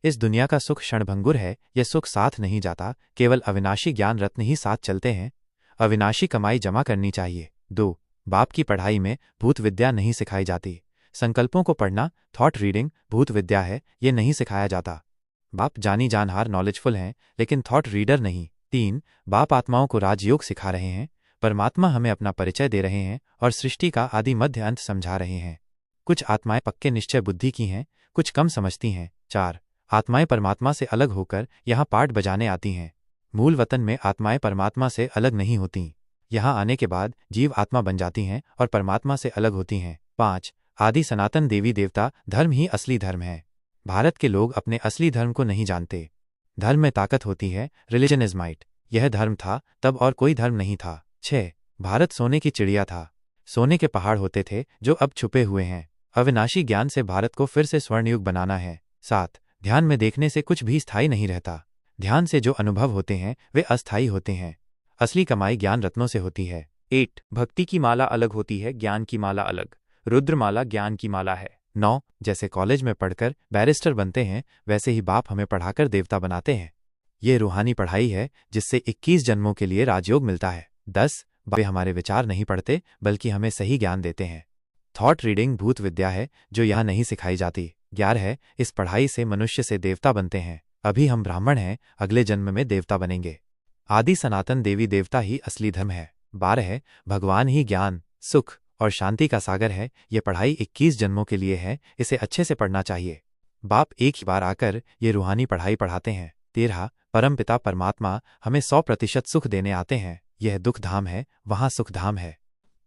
इस दुनिया का सुख क्षणभंगुर है, यह सुख साथ नहीं जाता, केवल अविनाशी ज्ञान रत्न ही साथ चलते हैं। अविनाशी कमाई जमा करनी चाहिए। 2. बाप की पढ़ाई में भूत विद्या नहीं सिखाई जाती। संकल्पों को पढ़ना, थॉट रीडिंग, भूत विद्या है, ये नहीं सिखाया जाता। बाप जानी जानहार नॉलेजफुल हैं, लेकिन थॉट रीडर नहीं। 3. बाप आत्माओं को राजयोग सिखा रहे हैं। परमात्मा हमें अपना परिचय दे रहे हैं और सृष्टि का आदि मध्य अंत समझा रहे हैं। कुछ आत्माएं पक्के निश्चय बुद्धि की हैं, कुछ कम समझती हैं। 4. आत्माएं परमात्मा से अलग होकर यहाँ पाठ बजाने आती हैं। मूल वतन में आत्माएं परमात्मा से अलग नहीं होतीं। यहाँ आने के बाद जीव आत्मा बन जाती हैं और परमात्मा से अलग होती हैं। 5. आदि सनातन देवी देवता धर्म ही असली धर्म है। भारत के लोग अपने असली धर्म को नहीं जानते। धर्म में ताकत होती है, रिलीजन इज माइट। यह धर्म था तब और कोई धर्म नहीं था। 6. भारत सोने की चिड़िया था। सोने के पहाड़ होते थे जो अब छुपे हुए हैं। अविनाशी ज्ञान से भारत को फिर से स्वर्णयुग बनाना है। 7. ध्यान में देखने से कुछ भी स्थायी नहीं रहता। ध्यान से जो अनुभव होते हैं वे अस्थायी होते हैं। असली कमाई ज्ञान रत्नों से होती है। 8. भक्ति की माला अलग होती है, ज्ञान की माला अलग। रुद्रमाला ज्ञान की माला है। 9. जैसे कॉलेज में पढ़कर बैरिस्टर बनते हैं, वैसे ही बाप हमें पढ़ाकर देवता बनाते हैं। ये रूहानी पढ़ाई है जिससे 21 जन्मों के लिए राजयोग मिलता है। 10. वे हमारे विचार नहीं पढ़ते बल्कि हमें सही ज्ञान देते हैं। थॉट रीडिंग भूत विद्या है जो यहाँ नहीं सिखाई जाती। 11. इस पढ़ाई से मनुष्य से देवता बनते हैं। अभी हम ब्राह्मण हैं, अगले जन्म में देवता बनेंगे। आदि सनातन देवी देवता ही असली धर्म है। 12. भगवान ही ज्ञान, सुख और शांति का सागर है। ये पढ़ाई 21 जन्मों के लिए है, इसे अच्छे से पढ़ना चाहिए। बाप एक ही बार आकर ये रूहानी पढ़ाई पढ़ाते हैं। 13. परमपिता परमात्मा हमें 100% सुख देने आते हैं। यह दुख धाम है, वहाँ सुख धाम है।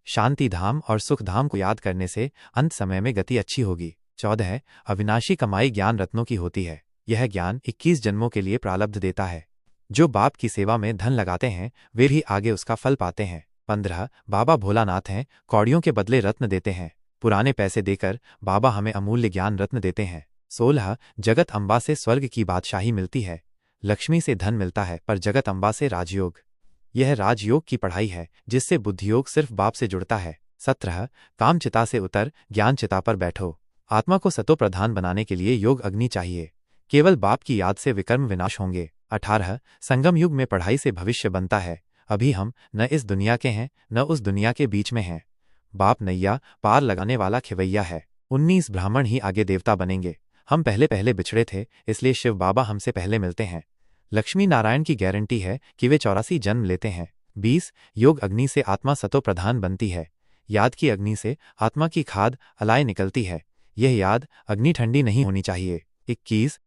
शांति धाम और सुख धाम को याद करने से अंत समय में गति अच्छी होगी। 14. अविनाशी कमाई ज्ञान रत्नों की होती है। यह ज्ञान 21 जन्मों के लिए प्रारब्ध देता है। जो बाप की सेवा में धन लगाते हैं वे भी आगे उसका फल पाते हैं। 15. बाबा भोलानाथ हैं, कौड़ियों के बदले रत्न देते हैं। पुराने पैसे देकर बाबा हमें अमूल्य ज्ञान रत्न देते हैं। 16. जगत अम्बा से स्वर्ग की बादशाही मिलती है। लक्ष्मी से धन मिलता है पर जगत अम्बा से राजयोग। यह राजयोग की पढ़ाई है जिससे बुद्धियोग सिर्फ बाप से जुड़ता है। 17. काम चिता से उतर, ज्ञान चिता पर बैठो। आत्मा को सतो प्रधान बनाने के लिए योग अग्नि चाहिए। केवल बाप की याद से विकर्म विनाश होंगे। 18. संगम युग में पढ़ाई से भविष्य बनता है। अभी हम न इस दुनिया के हैं न उस दुनिया के बीच में हैं। बाप नैया पार लगाने वाला खिवैया है। 19 ब्राह्मण ही आगे देवता बनेंगे। हम पहले पहले बिछड़े थे, इसलिए शिव बाबा हमसे पहले मिलते हैं। लक्ष्मी नारायण की गारंटी है कि वे 84 जन्म लेते हैं। 20. योग अग्नि से आत्मा सतो प्रधान बनती है। याद की अग्नि से आत्मा की खाद अलाय निकलती है। यह याद अग्नि ठंडी नहीं होनी चाहिए। 21.